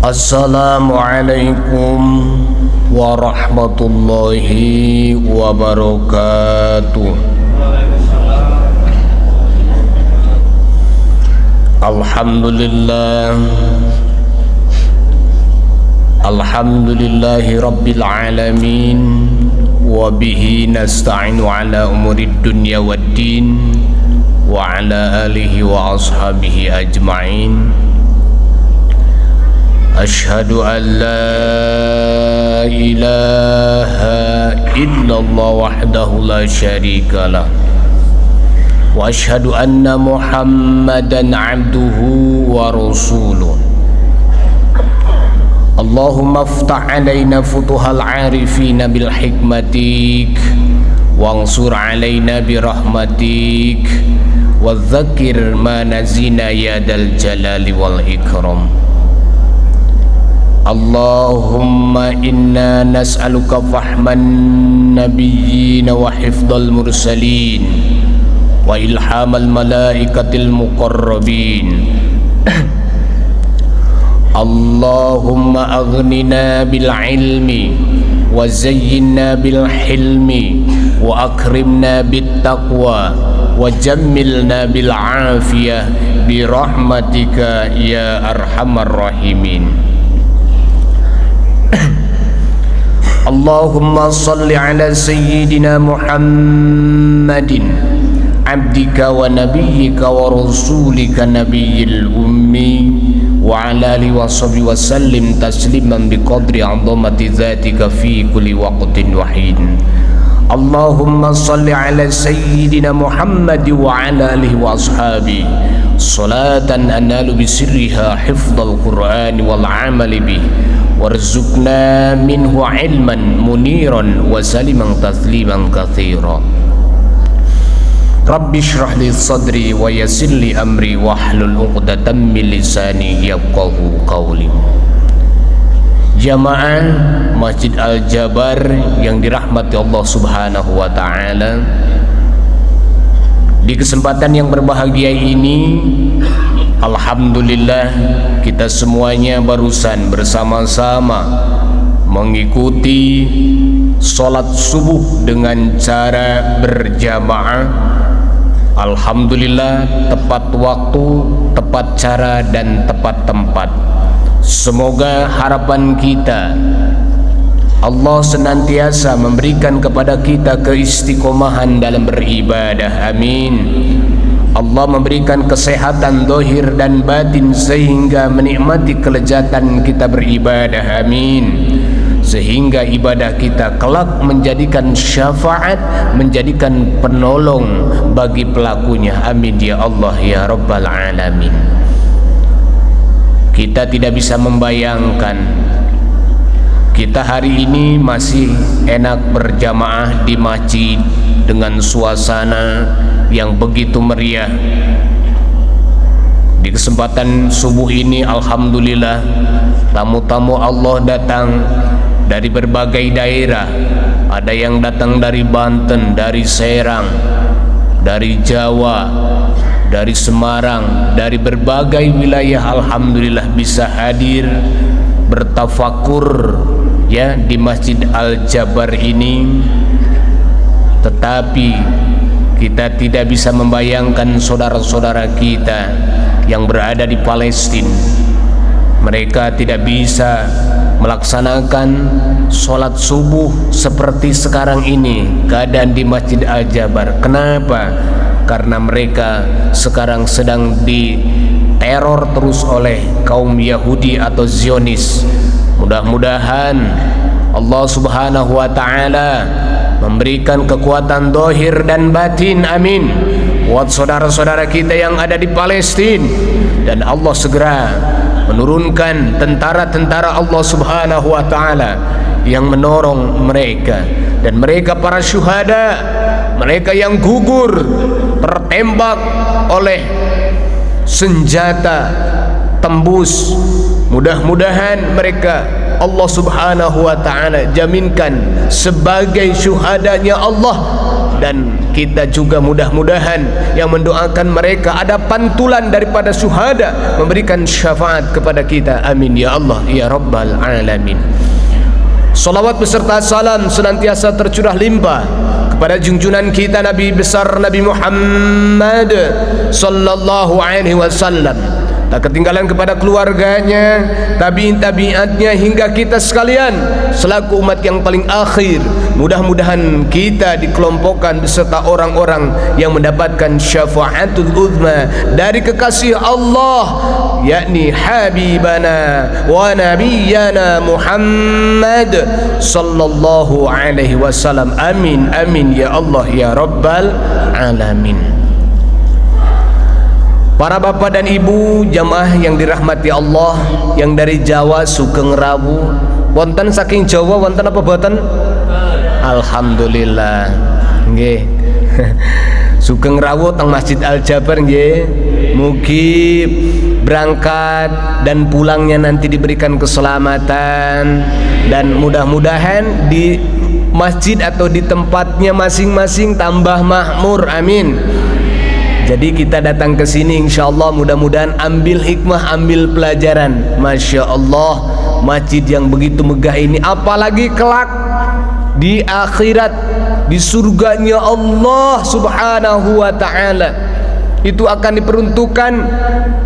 Assalamualaikum warahmatullahi wabarakatuh. Alhamdulillahi rabbil alamin, wa bihi nasta'inu ala umurid dunya waddin, wa ala alihi wa ashabihi ajma'in. Ashhadu an la ilaha illallah wahdahu la syarika lah, wa ashhadu anna Muhammadan abduhu wa rasuluh. Allahumma aftah alaina futuhal arifina bil hikmatik, wansur alaina birahmatik, wa dzakir ma nazina ya dal jalali wal ikram. Allahumma inna nas'aluka fahman nabiyyin wa hifdhal mursalin wa ilhamal malaikatil muqarrabin. Allahumma aghnina bil ilmi wa zayyinna bil hilmi wa akrimna bit taqwa wa jammilna bil afiyah bi rahmatika ya arhamar rahimin. Allahumma salli ala sayyidina Muhammadin abdika wa nabiyyika wa rasulika nabiyyil ummi wa ala alihi wa sahbihi wa sallim tasliman biqadri 'azamati dzatika fi kulli waqtin wa hin. Allahumma salli ala sayyidina Muhammad wa ala alihi wa ashabihi salatan analu bisirriha hifdzal qur'ani wal 'amali bih warzuqna minhu ilman muniran wa saliman tasliman katsira. Rabbi shrah li sadri wa yassir li amri wahlul 'uqdatam min lisani yafqahu qawli. Jamaah Masjid Al-Jabar yang dirahmati Allah Subhanahu wa taala, di kesempatan yang berbahagia ini alhamdulillah kita semuanya barusan bersama-sama mengikuti sholat subuh dengan cara berjamaah. Alhamdulillah, tepat waktu, tepat cara, dan tepat tempat. Semoga harapan kita Allah senantiasa memberikan kepada kita keistiqomahan dalam beribadah. Amin. Allah memberikan kesehatan zahir dan batin sehingga menikmati kelezatan kita beribadah. Amin. Sehingga ibadah kita kelak menjadikan syafaat, menjadikan penolong bagi pelakunya. Amin ya Allah ya Rabbal Alamin. Kita tidak bisa membayangkan kita hari ini masih enak berjamaah di masjid dengan suasana yang begitu meriah. Di kesempatan subuh ini alhamdulillah tamu-tamu Allah datang dari berbagai daerah. Ada yang datang dari Banten, dari Serang, dari Jawa, dari Semarang, dari berbagai wilayah. Alhamdulillah bisa hadir bertafakur ya di Masjid Al-Jabar ini. Tetapi kita tidak bisa membayangkan saudara-saudara kita yang berada di Palestina. Mereka tidak bisa melaksanakan sholat subuh seperti sekarang ini keadaan di Masjid Al-Jabar. Kenapa? Karena mereka sekarang sedang diteror terus oleh kaum Yahudi atau Zionis. Mudah-mudahan Allah Subhanahu wa taala memberikan kekuatan zahir dan batin. Amin. Buat saudara-saudara kita yang ada di Palestina, dan Allah segera menurunkan tentara-tentara Allah Subhanahu wa taala yang menolong mereka, dan mereka para syuhada, mereka yang gugur tertembak oleh senjata tembus. Mudah-mudahan mereka Allah Subhanahu wa ta'ala jaminkan sebagai syuhadanya Allah. Dan kita juga mudah-mudahan yang mendoakan mereka ada pantulan daripada syuhada memberikan syafaat kepada kita. Amin ya Allah ya Rabbal Alamin. Salawat beserta salam senantiasa tercurah limpah kepada junjungan kita Nabi besar Nabi Muhammad sallallahu alaihi wasallam, tak ketinggalan kepada keluarganya, tabi'in tabi'atnya hingga kita sekalian selaku umat yang paling akhir. Mudah-mudahan kita dikelompokkan beserta orang-orang yang mendapatkan syafaatul uzma dari kekasih Allah, yakni habibana wa nabiyyana Muhammad sallallahu alaihi wasallam. Amin amin ya Allah ya Rabbal Alamin. Para bapak dan ibu jamaah yang dirahmati Allah, yang dari Jawa Sugeng Rawu, wonten saking Jawa wonten apa boten? Alhamdulillah nggih. Sugeng Rawu teng Masjid Al Jabar nggih. Mugi berangkat dan pulangnya nanti diberikan keselamatan, dan mudah-mudahan di masjid atau di tempatnya masing-masing tambah makmur. Amin. Jadi kita datang ke sini insyaallah mudah-mudahan ambil hikmah, ambil pelajaran. Masya Allah, masjid yang begitu megah ini, apalagi kelak di akhirat, di surganya Allah Subhanahu wa ta'ala, itu akan diperuntukkan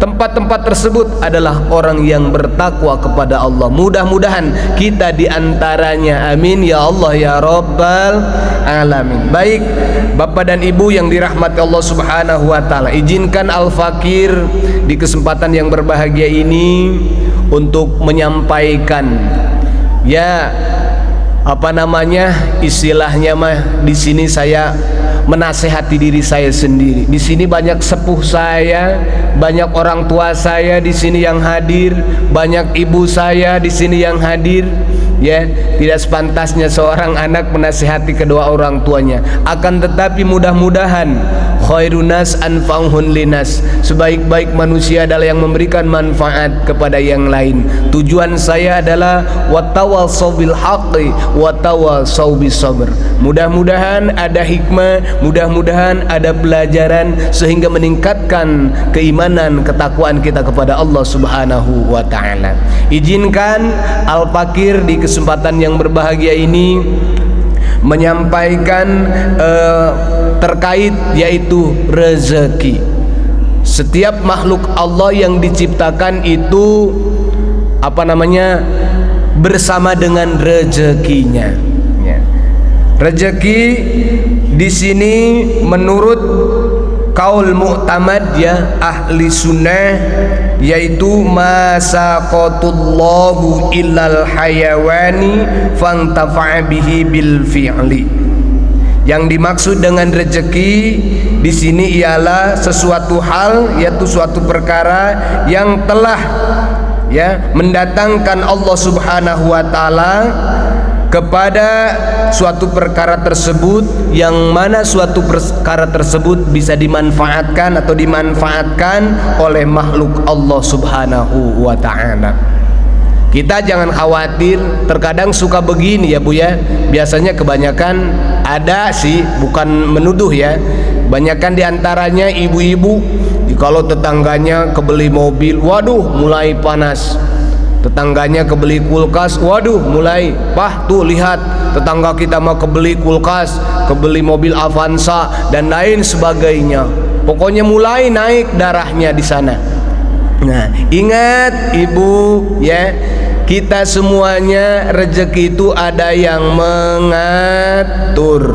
tempat-tempat tersebut adalah orang yang bertakwa kepada Allah. Mudah-mudahan kita diantaranya. Amin ya Allah ya Rabbal Alamin. Baik bapak dan ibu yang dirahmati Allah Subhanahu wa ta'ala, izinkan Al-Fakir di kesempatan yang berbahagia ini untuk menyampaikan ya apa namanya istilahnya mah, di sini saya menasehati diri saya sendiri. Di sini banyak sepuh saya, banyak orang tua saya di sini yang hadir, banyak ibu saya di sini yang hadir. Ya, tidak sepantasnya seorang anak menasihati kedua orang tuanya. Akan tetapi mudah-mudahan khairun nas anfa'uhum linas, sebaik-baik manusia adalah yang memberikan manfaat kepada yang lain. Tujuan saya adalah watawassaw bil haqqi watawassaw bis sabr. Mudah-mudahan ada hikmah, mudah-mudahan ada pelajaran sehingga meningkatkan keimanan, ketakwaan kita kepada Allah Subhanahu wa ta'ala. Izinkan Al-Fakir di kesempatan yang berbahagia ini menyampaikan terkait yaitu rezeki. Setiap makhluk Allah yang diciptakan itu apa namanya bersama dengan rezekinya. Ya. Rezeki di sini menurut kaul mu'tamad ya ahli sunnah yaitu masaqatullahu illal hayawani fantafa'a bihi bil fi'li. Yang dimaksud dengan rezeki di sini ialah sesuatu hal, yaitu suatu perkara yang telah ya mendatangkan Allah Subhanahu wa ta'ala kepada suatu perkara tersebut, yang mana suatu perkara tersebut bisa dimanfaatkan atau dimanfaatkan oleh makhluk Allah Subhanahu wa ta'ala. Kita jangan khawatir, terkadang suka begini ya Bu ya. Biasanya kebanyakan ada sih, bukan menuduh ya, banyakan diantaranya ibu-ibu, kalau tetangganya kebeli mobil, waduh mulai panas. Tetangganya kebeli kulkas, waduh mulai, pah tuh lihat tetangga kita mau kebeli kulkas, kebeli mobil Avanza dan lain sebagainya. Pokoknya mulai naik darahnya di sana. Nah, ingat ibu ya, kita semuanya rezeki itu ada yang mengatur.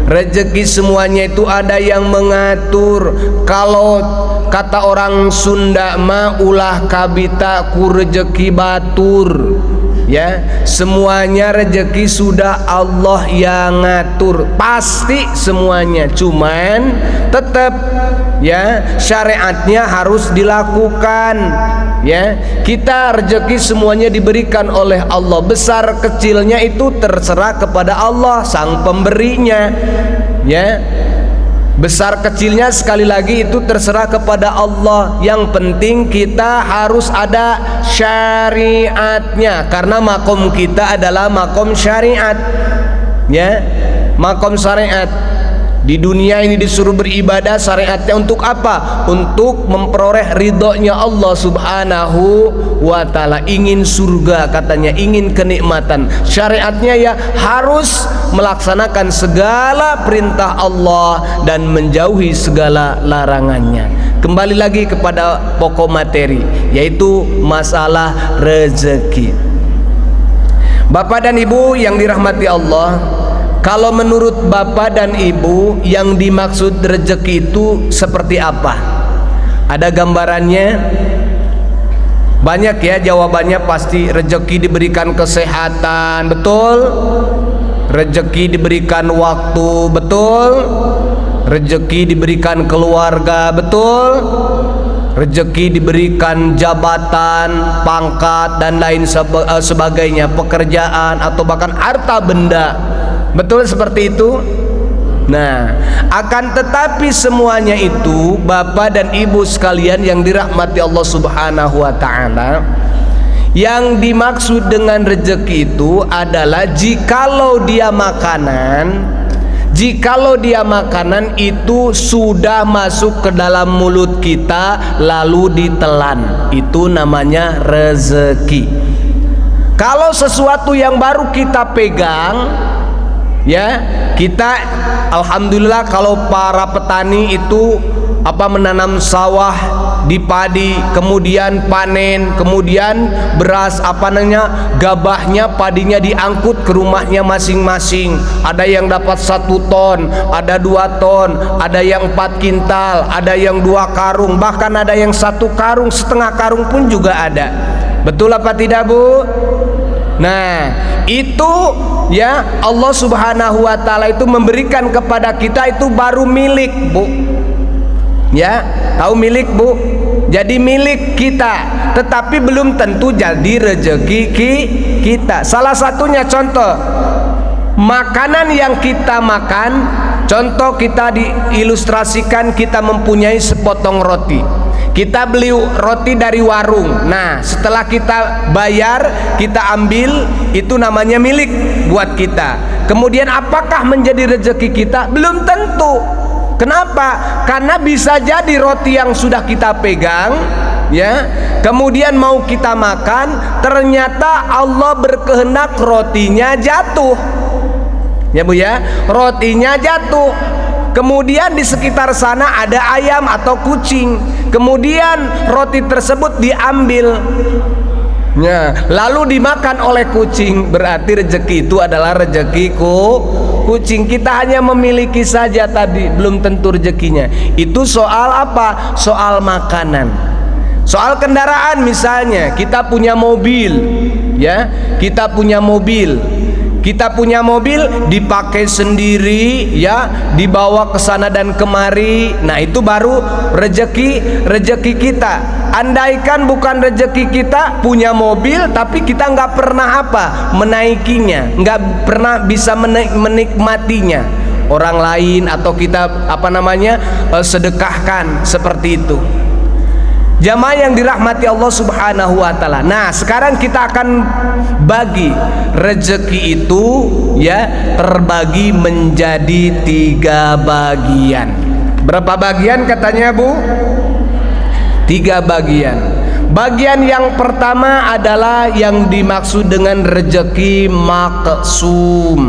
Rezeki semuanya itu ada yang mengatur. Kalau kata orang Sunda mah ulah kabita ku rezeki batur. Ya, semuanya rezeki sudah Allah yang ngatur, pasti semuanya. Cuman tetap ya syariatnya harus dilakukan. Ya, kita rezeki semuanya diberikan oleh Allah. Besar kecilnya itu terserah kepada Allah sang pemberinya. Ya, Besar kecilnya sekali lagi itu terserah kepada Allah. Yang penting kita harus ada syariatnya, karena makom kita adalah makom syariat, ya, makom syariat. Di dunia ini disuruh beribadah, syariatnya untuk apa? Untuk memperoleh ridhonya Allah subhanahu wa ta'ala. Ingin surga katanya, ingin kenikmatan. Syariatnya ya harus melaksanakan segala perintah Allah dan menjauhi segala larangannya. Kembali lagi kepada pokok materi, yaitu masalah rezeki. Bapak dan Ibu yang dirahmati Allah, kalau menurut Bapak dan Ibu yang dimaksud rezeki itu seperti apa? Ada gambarannya? Banyak ya jawabannya, pasti rezeki diberikan kesehatan, betul? Rezeki diberikan waktu, betul? Rezeki diberikan keluarga, betul? Rezeki diberikan jabatan, pangkat dan lain sebagainya, pekerjaan atau bahkan harta benda. Betul seperti itu? Nah, akan tetapi semuanya itu Bapak dan Ibu sekalian yang dirahmati Allah subhanahu wa ta'ala, yang dimaksud dengan rezeki itu adalah jikalau dia makanan itu sudah masuk ke dalam mulut kita lalu ditelan, itu namanya rezeki. Kalau sesuatu yang baru kita pegang, ya, kita alhamdulillah kalau para petani itu menanam sawah di padi, kemudian panen, kemudian beras gabahnya, padinya diangkut ke rumahnya masing-masing. Ada yang dapat 1 ton, ada 2 ton, ada yang 4 kintal, ada yang 2 karung, bahkan ada yang 1 karung, setengah karung pun juga ada. Betul apa tidak, Bu? Nah, itu ya Allah subhanahu wa ta'ala itu memberikan kepada kita, itu baru milik, Bu. Ya, tahu milik, Bu? Jadi milik kita, tetapi belum tentu jadi rezeki kita. Salah satunya contoh, makanan yang kita makan. Contoh, kita diilustrasikan, kita mempunyai sepotong roti. Kita beli roti dari warung. Nah, setelah kita bayar, kita ambil, itu namanya milik buat kita. Kemudian apakah menjadi rezeki kita? Belum tentu. Kenapa? Karena bisa jadi roti yang sudah kita pegang, ya, kemudian mau kita makan, ternyata Allah berkehendak rotinya jatuh. Ya, Bu ya, rotinya jatuh. Kemudian di sekitar sana ada ayam atau kucing. Kemudian roti tersebut diambil, ya, lalu dimakan oleh kucing. Berarti rezeki itu adalah rezeki kucing. Kita hanya memiliki saja tadi, belum tentu rezekinya. Itu soal apa? Soal makanan. Soal kendaraan misalnya, kita punya mobil, ya, kita punya mobil dipakai sendiri, ya, dibawa ke sana dan kemari. Nah, itu baru rezeki kita. Andaikan bukan rezeki kita punya mobil tapi kita nggak pernah menaikinya, nggak pernah bisa menikmatinya, orang lain atau kita sedekahkan, seperti itu. Jamaah yang dirahmati Allah subhanahu wa ta'ala. Nah, sekarang kita akan bagi rezeki itu, ya, terbagi menjadi 3 bagian. Berapa bagian katanya, Bu? 3 bagian. Bagian yang pertama adalah yang dimaksud dengan rezeki maksum,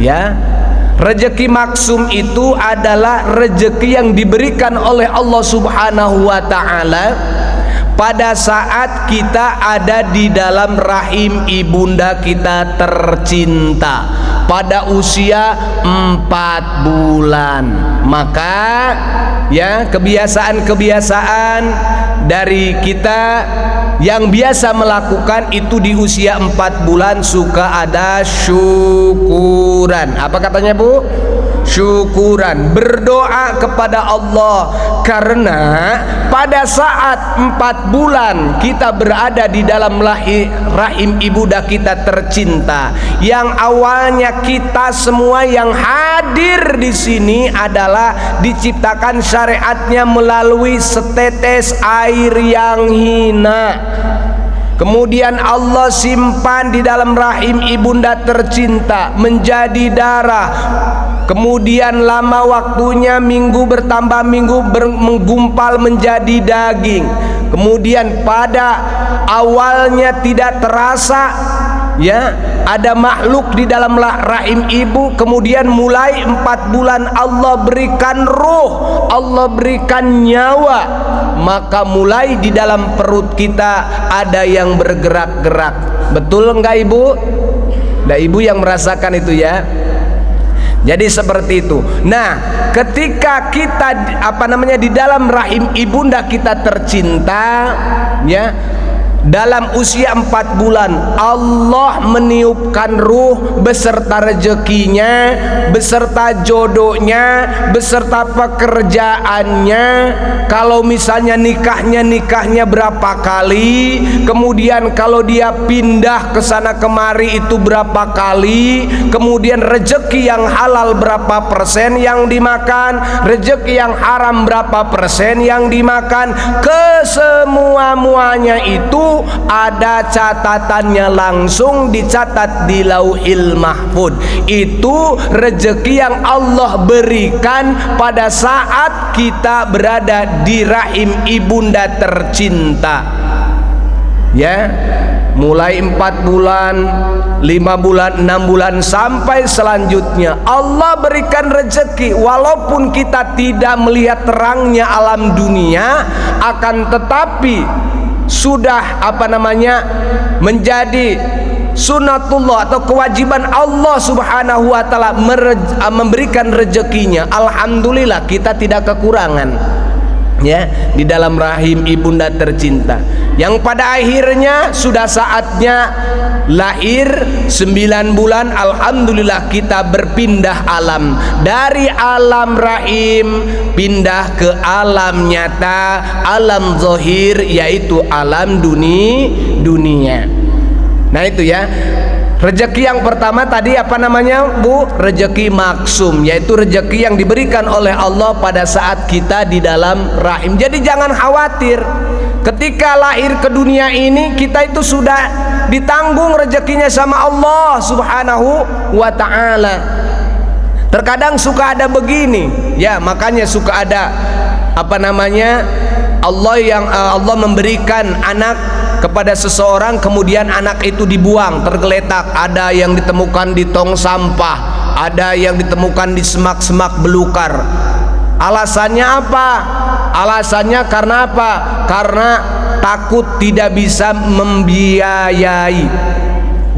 ya. Rezeki maksum itu adalah rezeki yang diberikan oleh Allah subhanahu wa ta'ala pada saat kita ada di dalam rahim ibunda kita tercinta pada usia 4 bulan. Maka, ya, kebiasaan dari kita yang biasa melakukan itu di usia 4 bulan suka ada syukuran. Apa katanya, Bu? syukuran, berdoa kepada Allah. Karena pada saat 4 bulan kita berada di dalam rahim ibunda kita tercinta, yang awalnya kita semua yang hadir di sini adalah diciptakan syariatnya melalui setetes air yang hina. Kemudian Allah simpan di dalam rahim ibunda tercinta menjadi darah. Kemudian lama waktunya, minggu bertambah minggu, menggumpal menjadi daging. Kemudian pada awalnya tidak terasa, ya, ada makhluk di dalam rahim ibu. Kemudian mulai 4 bulan Allah berikan ruh, Allah berikan nyawa, maka mulai di dalam perut kita ada yang bergerak-gerak. Betul enggak ibu? Nah, ibu yang merasakan itu ya. Jadi seperti itu. Nah, ketika kita di dalam rahim ibunda kita tercinta, ya, dalam usia 4 bulan Allah meniupkan ruh beserta rezekinya, beserta jodohnya, beserta pekerjaannya. Kalau misalnya nikahnya berapa kali, kemudian kalau dia pindah ke sana kemari itu berapa kali, kemudian rezeki yang halal berapa persen yang dimakan, rezeki yang haram berapa persen yang dimakan, kesemua-muanya itu ada catatannya, langsung dicatat di Lauhil Mahfud. Itu rezeki yang Allah berikan pada saat kita berada di rahim ibunda tercinta, ya, mulai 4 bulan, 5 bulan, 6 bulan sampai selanjutnya Allah berikan rezeki. Walaupun kita tidak melihat terangnya alam dunia, akan tetapi sudah menjadi sunatullah atau kewajiban Allah Subhanahu wa taala memberikan rezekinya. Alhamdulillah kita tidak kekurangan, ya, di dalam rahim ibunda tercinta, yang pada akhirnya sudah saatnya lahir 9 bulan. Alhamdulillah kita berpindah alam, dari alam rahim pindah ke alam nyata, alam zahir, yaitu alam dunia. Nah itu ya, rezeki yang pertama tadi Bu? Rezeki maksum, yaitu rezeki yang diberikan oleh Allah pada saat kita di dalam rahim. Jadi jangan khawatir, ketika lahir ke dunia ini kita itu sudah ditanggung rezekinya sama Allah Subhanahu wa ta'ala. Terkadang suka ada begini, ya, makanya suka ada Allah memberikan anak kepada seseorang, kemudian anak itu dibuang tergeletak. Ada yang ditemukan di tong sampah, ada yang ditemukan di semak-semak belukar. Alasannya apa? Alasannya karena apa? Karena takut tidak bisa membiayai.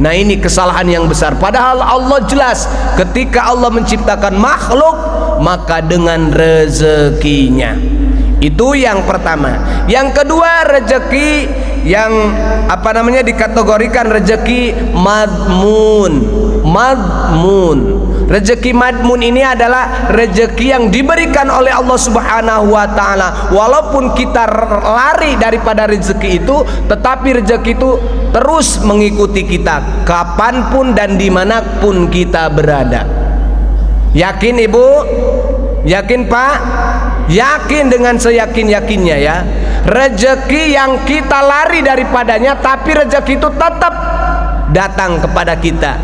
Nah ini kesalahan yang besar. Padahal Allah jelas, ketika Allah menciptakan makhluk, maka dengan rezekinya. Itu yang pertama. Yang kedua, rezeki yang dikategorikan rezeki madmun. Rezeki madmun ini adalah rezeki yang diberikan oleh Allah Subhanahu wa ta'ala. Walaupun kita lari daripada rezeki itu, tetapi rezeki itu terus mengikuti kita kapanpun dan dimanapun kita berada. Yakin ibu? Yakin pak? Yakin dengan seyakin-yakinnya ya. Rezeki yang kita lari daripadanya, tapi rezeki itu tetap datang kepada kita.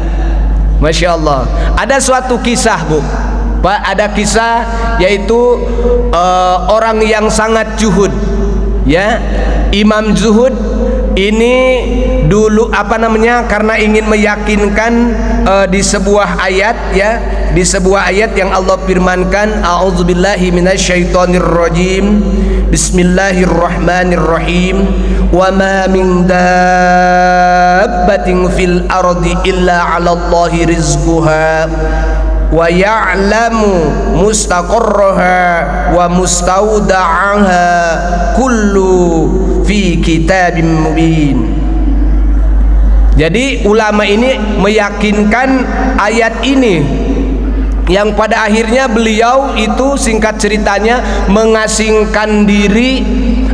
Masya Allah. Ada suatu kisah Bu, Pak, ada kisah yaitu orang yang sangat zuhud, ya, Imam Zuhud ini dulu karena ingin meyakinkan di sebuah ayat, ya, di sebuah ayat yang Allah firmankan, a'udzubillahi minasyaitonirrajim, bismillahirrahmanirrahim, wa ma min dabbatin fil ardi illa 'alallahi rizquha wa ya'lamu mustaqarraha wa mustawda'aha kullu fi kitabim mubin. Jadi ulama ini meyakinkan ayat ini yang pada akhirnya beliau itu singkat ceritanya mengasingkan diri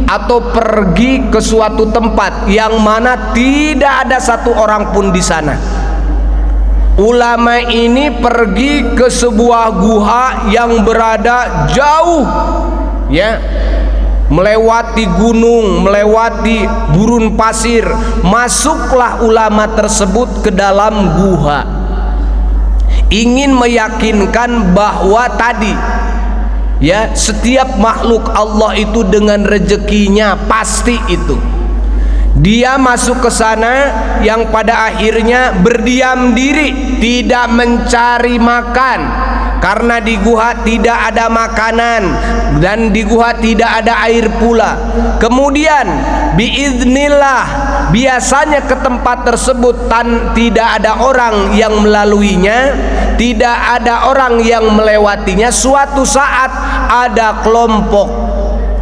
atau pergi ke suatu tempat yang mana tidak ada satu orang pun di sana. Ulama ini pergi ke sebuah guha yang berada jauh, ya, melewati gunung, melewati gurun pasir. Masuklah ulama tersebut ke dalam guha, ingin meyakinkan bahwa tadi, ya, setiap makhluk Allah itu dengan rezekinya pasti itu. Dia masuk ke sana yang pada akhirnya berdiam diri, tidak mencari makan karena di guha tidak ada makanan dan di guha tidak ada air pula. Kemudian biiznillah, biasanya ke tempat tersebut tidak ada orang yang melaluinya, tidak ada orang yang melewatinya. Suatu saat ada kelompok,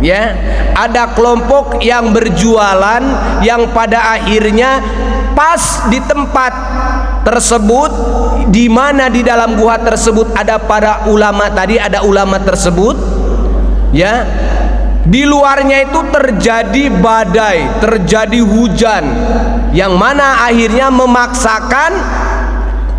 ya, ada kelompok yang berjualan yang pada akhirnya pas di tempat tersebut, di mana di dalam guha tersebut ada para ulama tadi, ada ulama tersebut, ya. Di luarnya itu terjadi badai, terjadi hujan, yang mana akhirnya memaksakan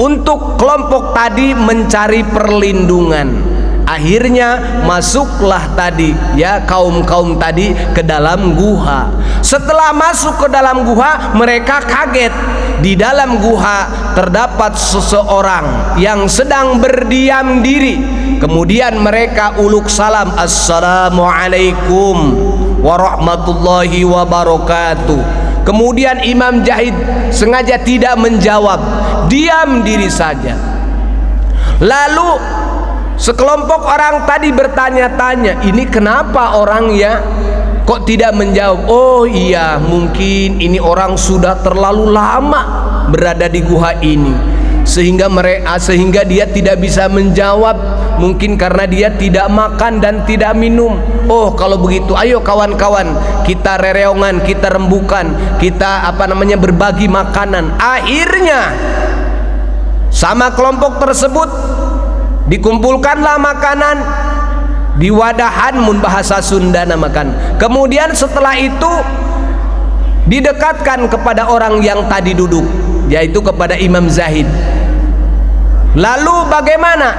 untuk kelompok tadi mencari perlindungan. Akhirnya masuklah tadi, ya, kaum-kaum tadi ke dalam guha. Setelah masuk ke dalam guha, mereka kaget. Di dalam guha terdapat seseorang yang sedang berdiam diri. Kemudian mereka uluk salam, assalamualaikum warahmatullahi wabarakatuh. Kemudian Imam Jahid sengaja tidak menjawab, diam diri saja. Lalu sekelompok orang tadi bertanya-tanya, ini kenapa orangnya kok tidak menjawab? Oh iya, mungkin ini orang sudah terlalu lama berada di guha ini sehingga dia tidak bisa menjawab, mungkin karena dia tidak makan dan tidak minum. Oh kalau begitu, ayo kawan-kawan, kita rereongan, kita rembukan, kita berbagi makanan. Akhirnya sama kelompok tersebut dikumpulkanlah makanan di wadahan, mun bahasa Sunda namakan. Kemudian setelah itu didekatkan kepada orang yang tadi duduk, yaitu kepada Imam Zahid. Lalu bagaimana?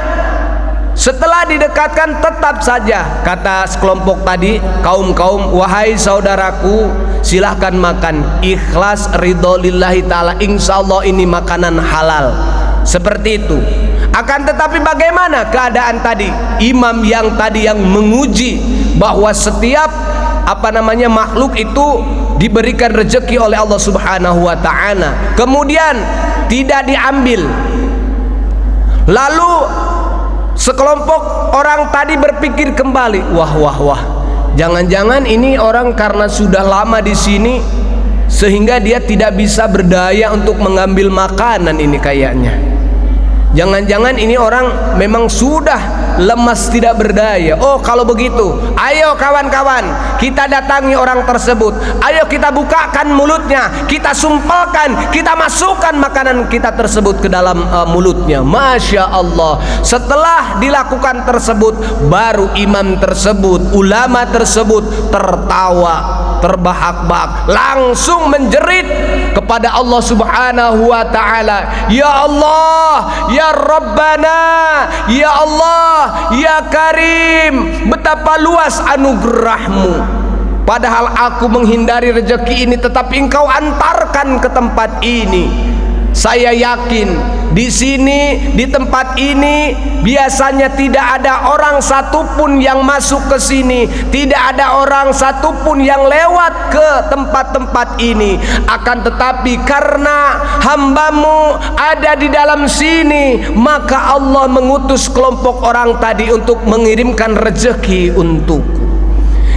Setelah didekatkan, tetap saja kata sekelompok tadi, kaum-kaum, wahai saudaraku, silahkan makan, ikhlas ridho lillahi ta'ala, insyaallah ini makanan halal. Seperti itu. Akan tetapi bagaimana keadaan tadi? Imam yang tadi yang menguji bahwa setiap makhluk itu diberikan rezeki oleh Allah Subhanahu wa taala, kemudian tidak diambil. Lalu sekelompok orang tadi berpikir kembali, wah, jangan-jangan ini orang karena sudah lama di sini sehingga dia tidak bisa berdaya untuk mengambil makanan ini kayaknya. Jangan-jangan ini orang memang sudah lemas, tidak berdaya. Oh kalau begitu, ayo kawan-kawan, kita datangi orang tersebut. Ayo kita bukakan mulutnya, kita sumpalkan, kita masukkan makanan kita tersebut ke dalam mulutnya. Masya Allah. Setelah dilakukan tersebut, baru imam tersebut, ulama tersebut tertawa, terbahak-bahak, langsung menjerit kepada Allah Subhanahu wa taala, ya Allah, ya Rabbana, ya Allah, ya Karim, betapa luas anugerahmu. Padahal aku menghindari rezeki ini, tetapi engkau antarkan ke tempat ini. Saya yakin di sini, di tempat ini biasanya tidak ada orang satupun yang masuk ke sini, tidak ada orang satupun yang lewat ke tempat-tempat ini. Akan tetapi karena hambamu ada di dalam sini, maka Allah mengutus kelompok orang tadi untuk mengirimkan rezeki untukku.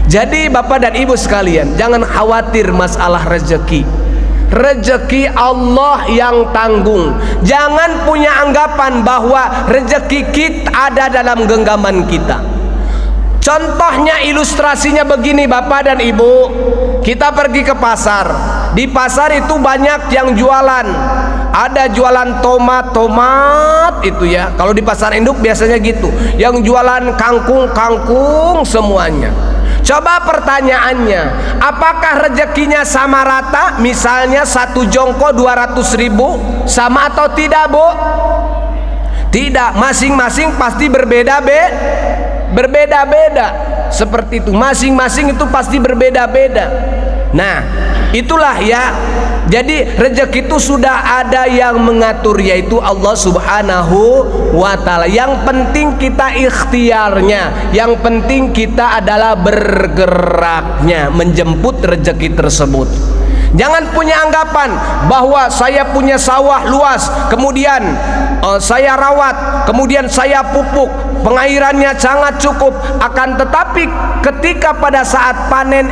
Jadi Bapak dan Ibu sekalian, jangan khawatir masalah rezeki. Rezeki Allah yang tanggung. Jangan punya anggapan bahwa rezeki kita ada dalam genggaman kita. Contohnya, ilustrasinya begini Bapak dan Ibu. Kita pergi ke pasar. Di pasar itu banyak yang jualan. ada jualan tomat itu ya. Kalau di pasar induk biasanya gitu. Yang jualan kangkung semuanya. Coba pertanyaannya, apakah rezekinya sama rata? Misalnya satu jongko 200.000, sama atau tidak, Bu? Tidak, masing-masing pasti berbeda-beda. Seperti itu, masing-masing itu pasti berbeda-beda. Nah, itulah ya. Jadi rezeki itu sudah ada yang mengatur, yaitu Allah Subhanahu wa ta'ala. Yang penting kita ikhtiarnya, yang penting kita adalah bergeraknya menjemput rezeki tersebut. Jangan punya anggapan bahwa saya punya sawah luas, kemudian saya rawat, kemudian saya pupuk, pengairannya sangat cukup, akan tetapi ketika pada saat panen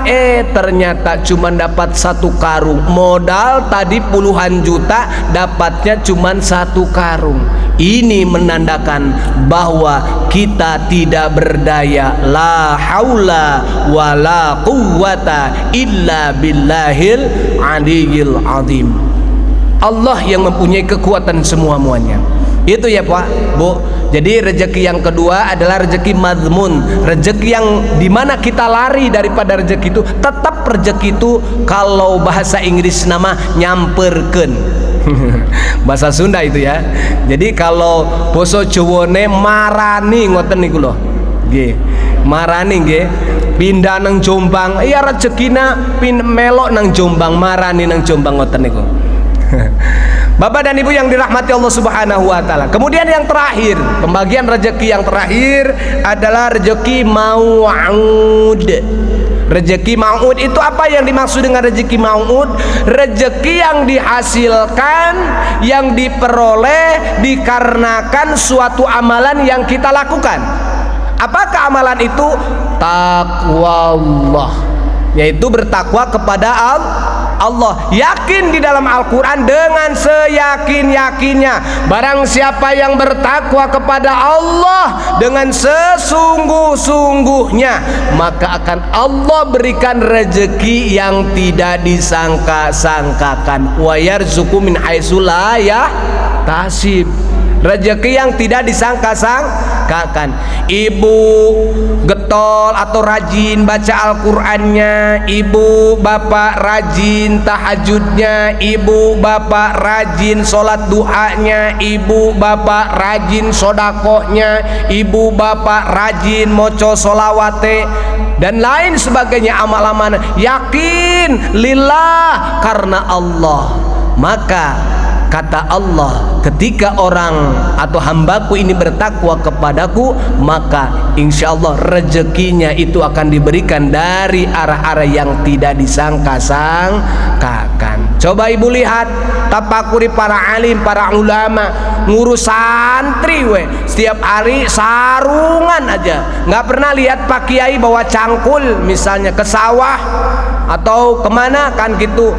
ternyata cuma dapat 1 karung. Modal tadi puluhan juta, dapatnya cuma 1 karung. Ini menandakan bahwa kita tidak berdaya. La haula wala quwwata illa billahil aliyil azim. Allah yang mempunyai kekuatan semua-muanya. Itu ya Pak, Bu. Jadi rezeki yang kedua adalah rezeki mazmun, rezeki yang dimana kita lari daripada rezeki itu. Tetap rezeki itu kalau bahasa Inggris nama nyamperken. Bahasa Sunda itu ya. Jadi kalau basa Jawane marani ngoten niku lho. Nggih. Marani nggih. Pindah nang Jombang, iya rezekina melok nang Jombang, marani nang Jombang ngoten niku. Bapak dan Ibu yang dirahmati Allah Subhanahu wa ta'ala. Kemudian yang terakhir, pembagian rezeki yang terakhir adalah rezeki mau'ud. Rezeki mau'ud itu apa yang dimaksud dengan rezeki mau'ud? Rezeki yang dihasilkan, yang diperoleh dikarenakan suatu amalan yang kita lakukan. Apakah amalan itu? Taqwa Allah, yaitu bertakwa kepada Allah. Yakin di dalam Al-Quran dengan seyakin-yakinnya, barang siapa yang bertakwa kepada Allah dengan sesungguh-sungguhnya, maka akan Allah berikan rezeki yang tidak disangka-sangkakan. Wa yarzuqu min haitsu la yahtasib. Rezeki yang tidak disangka-sangkakan. Ibu getol atau rajin baca Al-Qur'annya, ibu bapak rajin tahajudnya, ibu bapak rajin sholat duhanya, ibu bapak rajin sodakohnya, ibu bapak rajin moco solawate dan lain sebagainya amal-amal. Yakin lillah, karena Allah. Maka kata Allah, ketika orang atau hambaku ini bertakwa kepadaku, maka insya Allah rezekinya itu akan diberikan dari arah-arah yang tidak disangka-sangkakan. Coba Ibu lihat, tapakuri para alim, para ulama, ngurus santri setiap hari sarungan aja. Nggak pernah lihat Pak Kiai bawa cangkul misalnya ke sawah atau kemana kan gitu,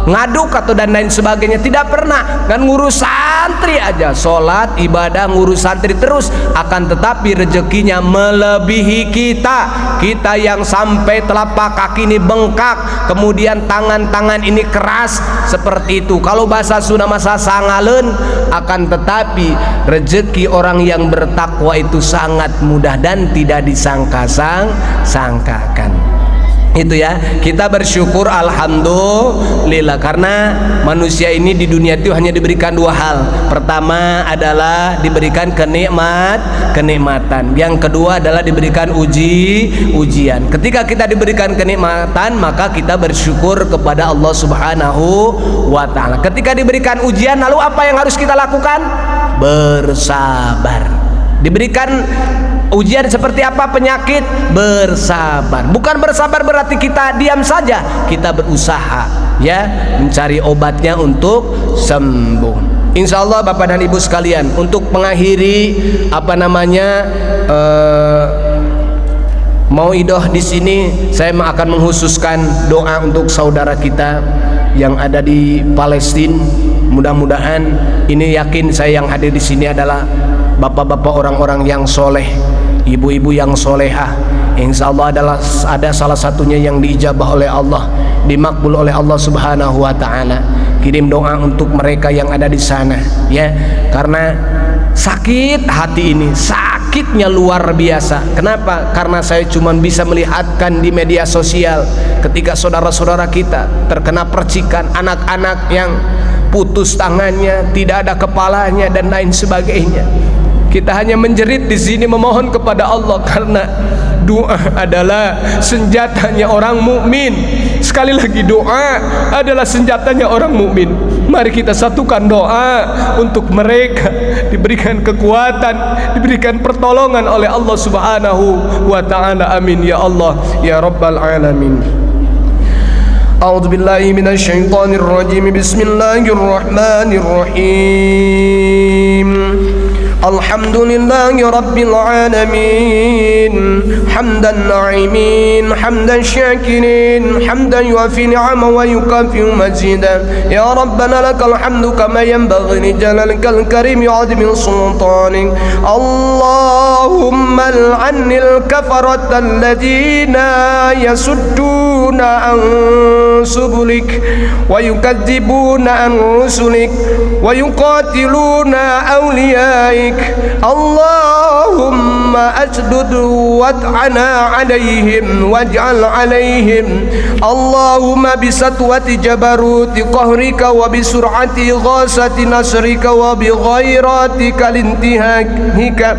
ngaduk atau dan lain sebagainya. Tidak pernah, kan ngurus santri aja, sholat ibadah ngurus santri terus. Akan tetapi rezekinya melebihi kita yang sampai telapak kaki ini bengkak, kemudian tangan-tangan ini keras seperti itu. Kalau bahasa Sunda masa sangalen. Akan tetapi rezeki orang yang bertakwa itu sangat mudah dan tidak disangka-sangkakan. Itu ya, kita bersyukur alhamdulillah, karena manusia ini di dunia itu hanya diberikan 2 hal. Pertama adalah diberikan kenikmatan, yang kedua adalah diberikan ujian. Ketika kita diberikan kenikmatan, maka kita bersyukur kepada Allah Subhanahu wa ta'ala. Ketika diberikan ujian, lalu apa yang harus kita lakukan? Bersabar. Diberikan ujian seperti apa? Penyakit, bersabar. Bukan bersabar berarti kita diam saja, kita berusaha ya mencari obatnya untuk sembuh. Insya Allah Bapak dan Ibu sekalian, untuk mengakhiri mau'idoh di sini, saya akan menghususkan doa untuk saudara kita yang ada di Palestina. Mudah-mudahan, ini yakin saya yang hadir di sini adalah bapak-bapak orang-orang yang soleh, ibu-ibu yang solehah. Insya Allah ada salah satunya yang diijabah oleh Allah, dimakbul oleh Allah Subhanahu wa ta'ala. Kirim doa untuk mereka yang ada di sana ya, karena sakit hati ini, sakitnya luar biasa. Kenapa? Karena saya cuma bisa melihatkan di media sosial ketika saudara-saudara kita terkena percikan, anak-anak yang putus tangannya, tidak ada kepalanya dan lain sebagainya. Kita hanya menjerit di sini memohon kepada Allah, karena doa adalah senjatanya orang mukmin. Sekali lagi, doa adalah senjatanya orang mukmin. Mari kita satukan doa untuk mereka, diberikan kekuatan, diberikan pertolongan oleh Allah Subhanahu wa taala. Amin ya Allah ya rabbal alamin. A'udzu billahi minasy syaithanir rajim. Bismillahirrahmanirrahim. Alhamdulillahi rabbil alamin, hamdan na'imin, hamdan syakirin, hamdan yuafi ni'ama wa yukafi mazida. Ya Rabbana lakal hamdu kama yanbaghi li jalalikal karim wa 'azimi sultanik. Allahumma al'annil kafarata alladhina yasudduna an subulik wa yukadzibuna an rusulik wa yuqatiluna awliyaik. Allahumma asdud wad'ana alaihim waj'al alaihim. Allahumma bisatwati jabaruti qahrika wa bisur'ati ghasati nasrika wa bi ghairatika lintihakika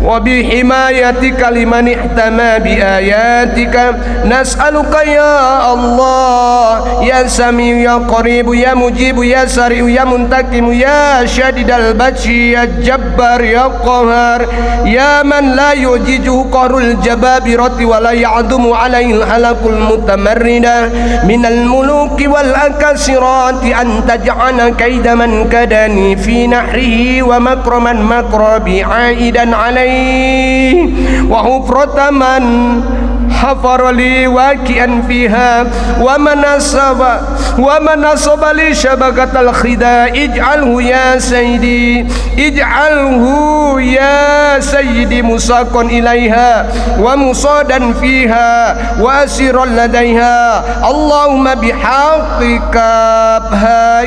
wa bi himayatika liman ihtama bi ayatika. Nas'aluka ya Allah ya Sami'u ya Qaribu ya Mujibu ya Sari'u ya Muntakimu ya Syadidal Batshi ya Jabbar ya Qahar ya man la yujijuhu qahrul jababirati wa la ya'dumu alaihil halakul mutamarrida minal muluki wal akasirati an taj'ala kaida man kadani fi nahrihi wa makraman makrabi aidan alaihi wa hufrata man hafara li waqi'an fiha wa manasaba li shabakatal khida. Ij'alhu ya sayyidi, ij'alhu ya sayyidi musaqan ilaiha wa musadan fiha wa asiran ladaiha. Allahumma bihaqqika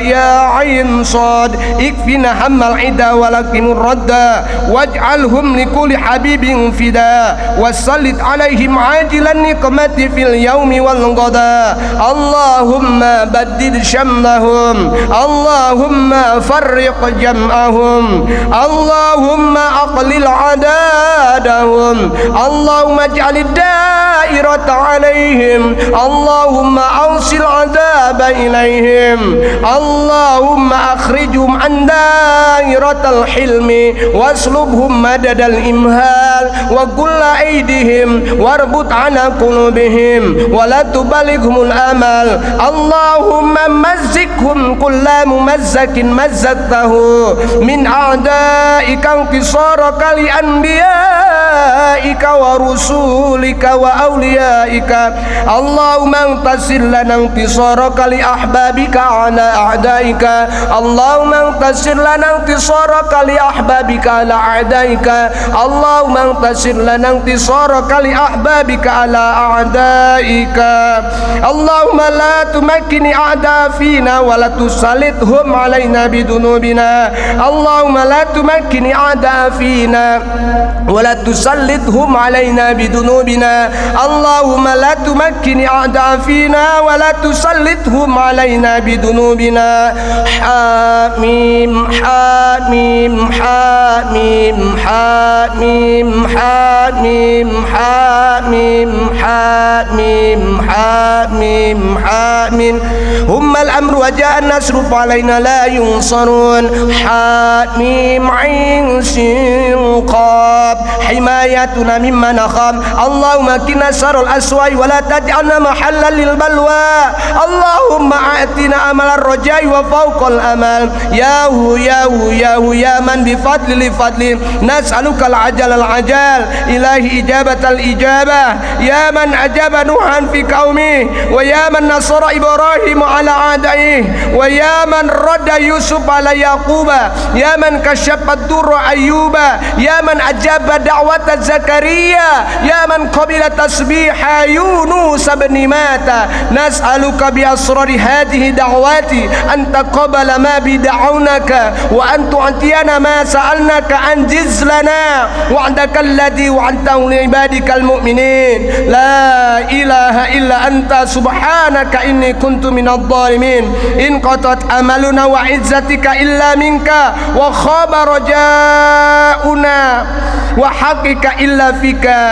ya ayn sad ikfina hammal ida walakinur radda waj'alhum likulli habibin fida wasallit alaihim ajilan nikmati fil yaumi wal qada. Allahumma baddil syamlahum, Allahumma farriq jam'ahum, Allahumma aqlil adadahum, Allahumma ij'alid dairata alaihim, Allahumma awsil adaba ilaihim, Allahumma akhrijhum an dairatal hilmi waslubhum madadal imhal wa kulla aidihim warbut ala qulubihim wa la tubalighumul amal. Allahumma mazzikhum kulla mumazzakin mazzaktahu min a'daika inqisaraka li anbiyaika wa rusulika wa awliyaika. Allahumma antasir lana inqisaraka li ahbabika ala a'daika. Allahumma antasir lana inqisaraka li ahbabika ala a'daika. Allahumma antasir lana inqisaraka li ahbabika ala a'daika. Allahumma la tumakkini a'da fina wa la tusallithum alaina bidunubina. Allahumma la tumakkini a'da fina wa la tusallithum alaina bidunubina. Allahumma la tumakkini a'da fina wa la tusallithum alaina bidunubina. Hamim hamim hamim hamim hamim hamim hamim hamim hamim. Hummal amru wa ja'an nasru fa'alaina la yunsarun. Hamim ain sin qaf himayatuna mimma nakham. Allahumma qina syarral aswai wa la taj'alna mahallan lil balwa. Allahumma a'tina amalar rajai wa fawqal amal. Ya hu ya hu ya hu ya man bi fadli li fadli nas'aluka al ajal al ajal ilahi ijabatal ijabah. Ya man ajaba nuhan fi qaumi wa ya man nasara ibrahim ala adai wa ya man radda yusuf ala yaquba. Ya man kasyafa durra ayyuba. Ya man ajaba da'wata zakaria. Ya man qabila tasbiha yunus bin mata. Nas'al as'aluka bi asrari hadhihi da'wati an taqabbala ma bi da'awnaka wa an tu'tiyana ma sa'alnaka an jizlana wa'daka alladhi wa'adtahu li ibadikal mu'minin la ilaha illa anta subhanaka inni kuntu minadh dhalimin in qatat amaluna wa izzatika illa minka wa khaba rajauna wa haqqika illa fika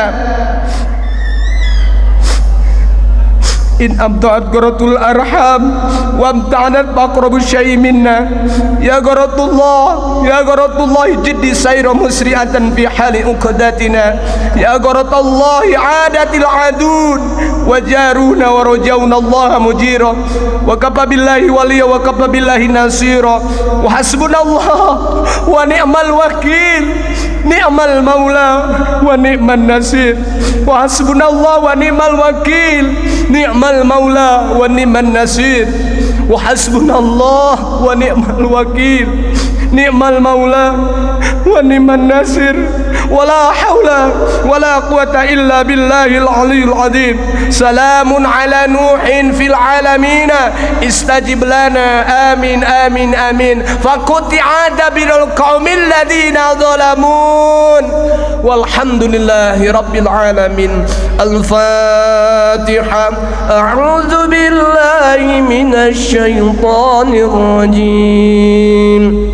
in abda'at garatul arham wa amta'anat baqrabu syai minna ya garatullah jiddi sayra musri'atan fi hali uqdatina ya garatullah adatil adud wa jaruna wa rajawna Allah mujira wa kafa billahi waliya wa kafa billahi nasira wa hasbunallah wa ni'mal wakil ni'mal maula wa ni'man nasir wa hasbunallah wa ni'mal wakil ni'mal maula wa ni'man nasir wa hasbunallah wa ni'mal wakil ni'mal maula wa ni'man nasir wala haula wala quwata illa billahil aliyyil azim salamun ala nuhin fil alamin istajib lana amin amin amin faquti'a dabirul qaumil ladina zalamun walhamdulillahi rabbil alamin al-fatiha a'udzu billahi minasy syaithanir rajim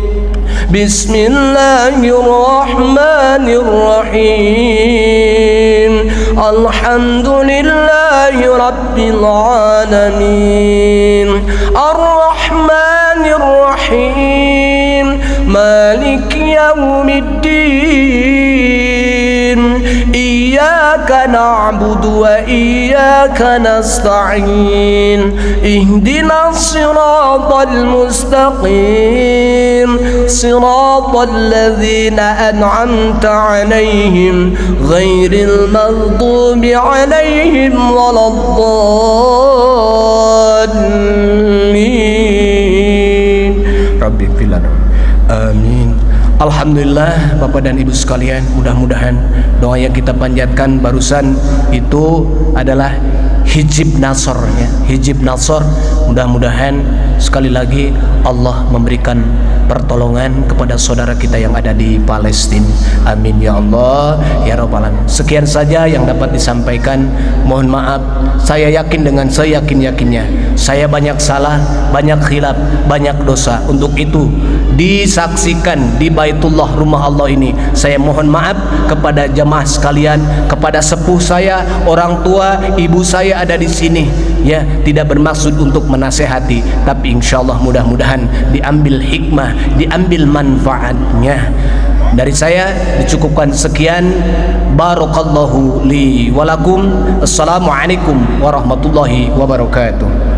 bismillahirrahmanirrahim alhamdulillahi rabbil alamin arrahmanirrahim maliki yaumiddin iyyaka na'budu wa iyyaka nasta'in ihdinas siratal mustaqim siratal ladzina an'amta 'alaihim ghairil maghdubi 'alaihim waladdallin rabbi filana amin. Alhamdulillah Bapak dan Ibu sekalian, mudah-mudahan doa yang kita panjatkan barusan itu adalah hijib nasor ya. Hijib nasor, mudah-mudahan sekali lagi Allah memberikan pertolongan kepada saudara kita yang ada di Palestina. Amin ya Allah ya Rabbal alamin. Sekian saja yang dapat disampaikan. Mohon maaf, saya yakin dengan seyakin-yakinnya saya banyak salah, banyak khilaf, banyak dosa. Untuk itu disaksikan di Baitullah rumah Allah ini, saya mohon maaf kepada jamaah sekalian, kepada sepuh saya, orang tua, ibu saya ada di sini ya, tidak bermaksud untuk menasehati, tapi insyaallah mudah-mudahan diambil hikmah, diambil manfaatnya. Dari saya dicukupkan sekian. Barakallahu li walakum. Assalamualaikum warahmatullahi wabarakatuh.